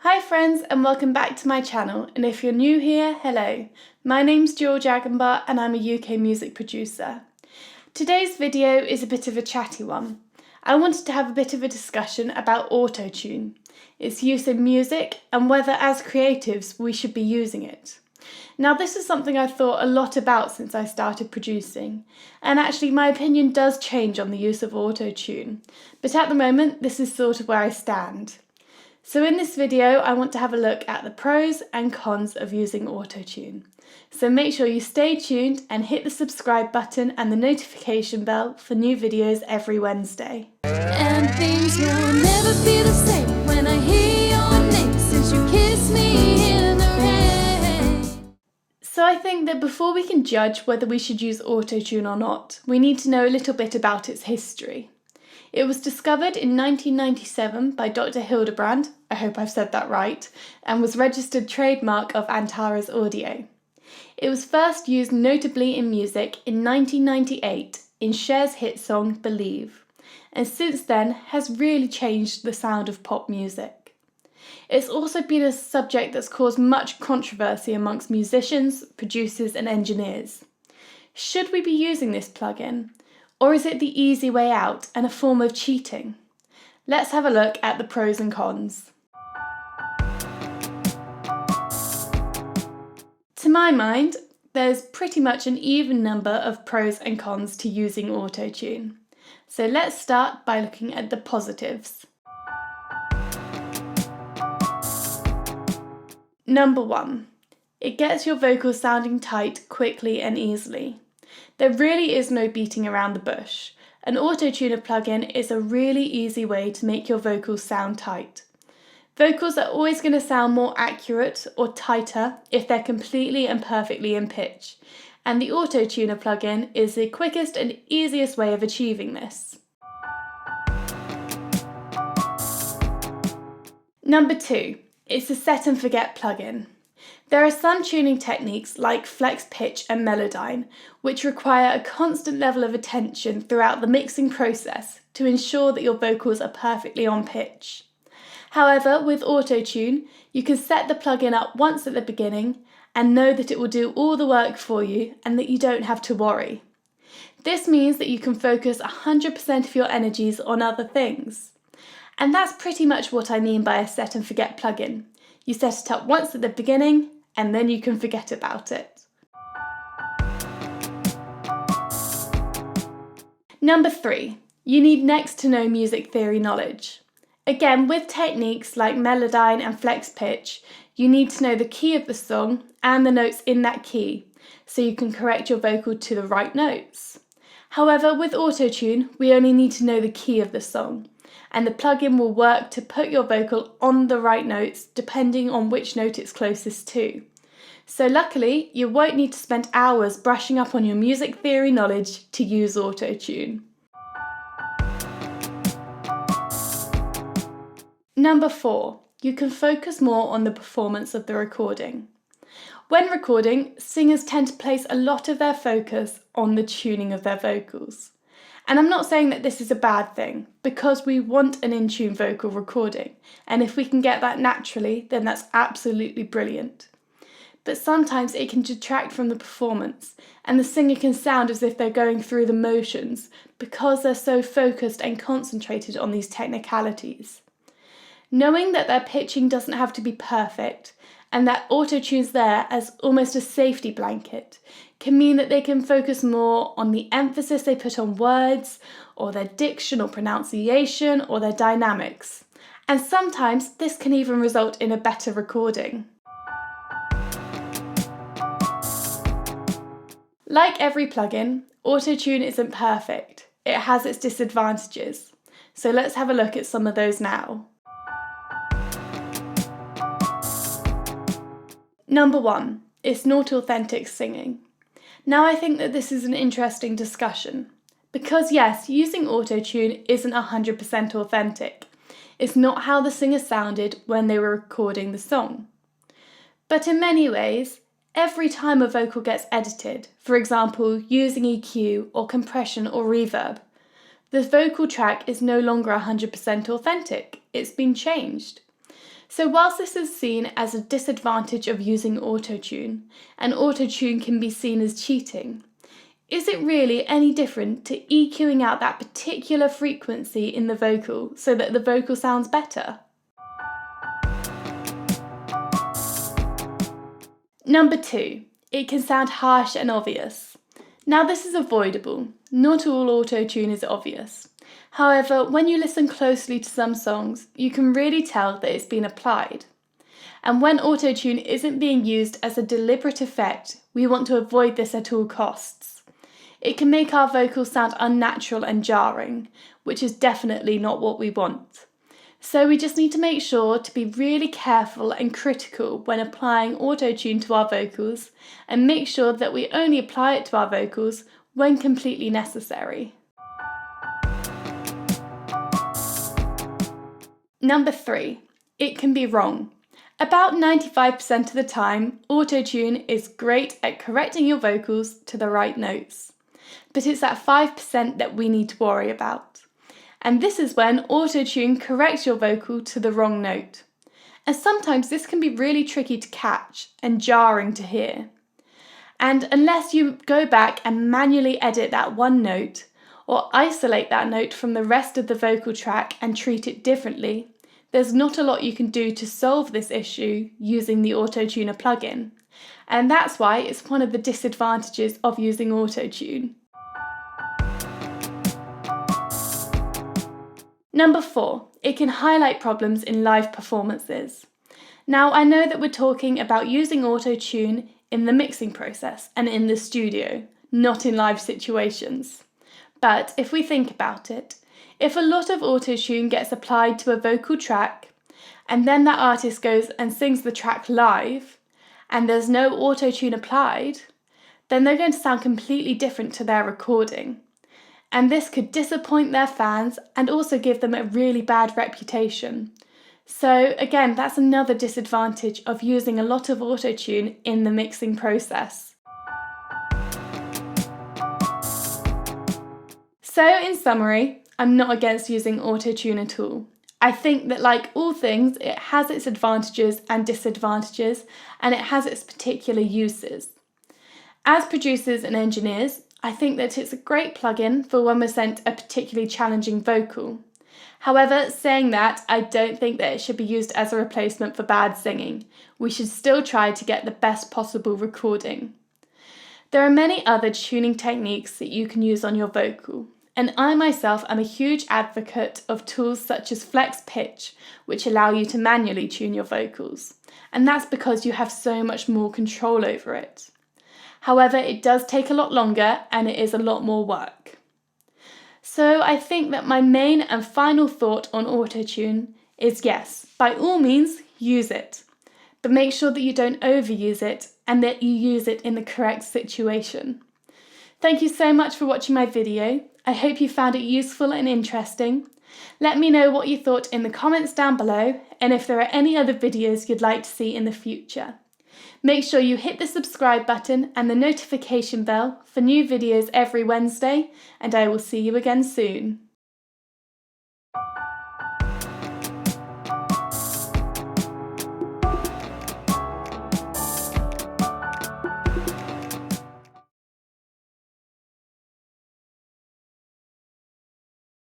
Hi friends and welcome back to my channel, and if you're new here, hello. My name's George Agenbar and I'm a UK music producer. Today's video is a bit of a chatty one. I wanted to have a bit of a discussion about autotune, its use in music and whether as creatives we should be using it. Now this is something I've thought a lot about since I started producing, and actually my opinion does change on the use of autotune, but at the moment this is sort of where I stand. So in this video I want to have a look at the pros and cons of using autotune. So make sure you stay tuned and hit the subscribe button and the notification bell for new videos every Wednesday. And things will never be the same when I hear your name since you kissed me in the rain. So I think that before we can judge whether we should use autotune or not, we need to know a little bit about its history. It was discovered in 1997 by Dr. Hildebrand, I hope I've said that right, and was registered trademark of Antares Audio. It was first used notably in music in 1998 in Cher's hit song Believe, and since then has really changed the sound of pop music. It's also been a subject that's caused much controversy amongst musicians, producers and engineers. Should we be using this plugin? Or is it the easy way out and a form of cheating? Let's have a look at the pros and cons. To my mind, there's pretty much an even number of pros and cons to using autotune. So let's start by looking at the positives. Number 1. It gets your vocals sounding tight quickly and easily. There really is no beating around the bush. An autotuner plugin is a really easy way to make your vocals sound tight. Vocals are always going to sound more accurate or tighter if they're completely and perfectly in pitch, and the autotuner plugin is the quickest and easiest way of achieving this. Number 2. It's a set and forget plugin. There are some tuning techniques like flex pitch and melodyne which require a constant level of attention throughout the mixing process to ensure that your vocals are perfectly on pitch. However, with autotune, you can set the plugin up once at the beginning and know that it will do all the work for you and that you don't have to worry. This means that you can focus 100% of your energies on other things. And that's pretty much what I mean by a set and forget plugin. You set it up once at the beginning and then you can forget about it. Number 3. You need next to no music theory knowledge. Again, with techniques like melodyne and flex pitch, you need to know the key of the song and the notes in that key, so you can correct your vocal to the right notes. However, with autotune, we only need to know the key of the song, and the plugin will work to put your vocal on the right notes depending on which note it's closest to. So luckily, you won't need to spend hours brushing up on your music theory knowledge to use autotune. Number 4. You can focus more on the performance of the recording. When recording, singers tend to place a lot of their focus on the tuning of their vocals. And I'm not saying that this is a bad thing, because we want an in-tune vocal recording, and if we can get that naturally, then that's absolutely brilliant. But sometimes it can detract from the performance, and the singer can sound as if they're going through the motions because they're so focused and concentrated on these technicalities. Knowing that their pitching doesn't have to be perfect, and that autotune's there as almost a safety blanket, can mean that they can focus more on the emphasis they put on words, or their diction or pronunciation, or their dynamics. And sometimes this can even result in a better recording. Like every plugin, autotune isn't perfect. It has its disadvantages. So let's have a look at some of those now. Number 1. It's not authentic singing. Now I think that this is an interesting discussion. Because yes, using autotune isn't 100% authentic. It's not how the singer sounded when they were recording the song. But in many ways, every time a vocal gets edited, for example using EQ or compression or reverb, the vocal track is no longer 100% authentic. It's been changed. So whilst this is seen as a disadvantage of using autotune, and autotune can be seen as cheating, is it really any different to EQing out that particular frequency in the vocal so that the vocal sounds better? Number 2, it can sound harsh and obvious. Now this is avoidable. Not all autotune is obvious. However, when you listen closely to some songs, you can really tell that it's been applied. And when autotune isn't being used as a deliberate effect, we want to avoid this at all costs. It can make our vocals sound unnatural and jarring, which is definitely not what we want. So we just need to make sure to be really careful and critical when applying autotune to our vocals, and make sure that we only apply it to our vocals when completely necessary. Number 3, it can be wrong. About 95% of the time, autotune is great at correcting your vocals to the right notes. But it's that 5% that we need to worry about. And this is when autotune corrects your vocal to the wrong note. And sometimes this can be really tricky to catch and jarring to hear. And unless you go back and manually edit that one note, or isolate that note from the rest of the vocal track and treat it differently, there's not a lot you can do to solve this issue using the Autotuner plugin. And that's why it's one of the disadvantages of using autotune. Number 4, it can highlight problems in live performances. Now I know that we're talking about using autotune in the mixing process and in the studio, not in live situations. But if we think about it, if a lot of autotune gets applied to a vocal track, and then that artist goes and sings the track live, and there's no autotune applied, then they're going to sound completely different to their recording. And this could disappoint their fans and also give them a really bad reputation. So again, that's another disadvantage of using a lot of autotune in the mixing process. So in summary, I'm not against using autotune at all. I think that like all things, it has its advantages and disadvantages, and it has its particular uses. As producers and engineers, I think that it's a great plugin for when we're sent a particularly challenging vocal. However, saying that, I don't think that it should be used as a replacement for bad singing. We should still try to get the best possible recording. There are many other tuning techniques that you can use on your vocal, and I myself am a huge advocate of tools such as flex pitch, which allow you to manually tune your vocals, and that's because you have so much more control over it. However, it does take a lot longer and it is a lot more work. So I think that my main and final thought on autotune is yes, by all means use it, but make sure that you don't overuse it and that you use it in the correct situation. Thank you so much for watching my video. I hope you found it useful and interesting. Let me know what you thought in the comments down below, and if there are any other videos you'd like to see in the future. Make sure you hit the subscribe button and the notification bell for new videos every Wednesday, and I will see you again soon.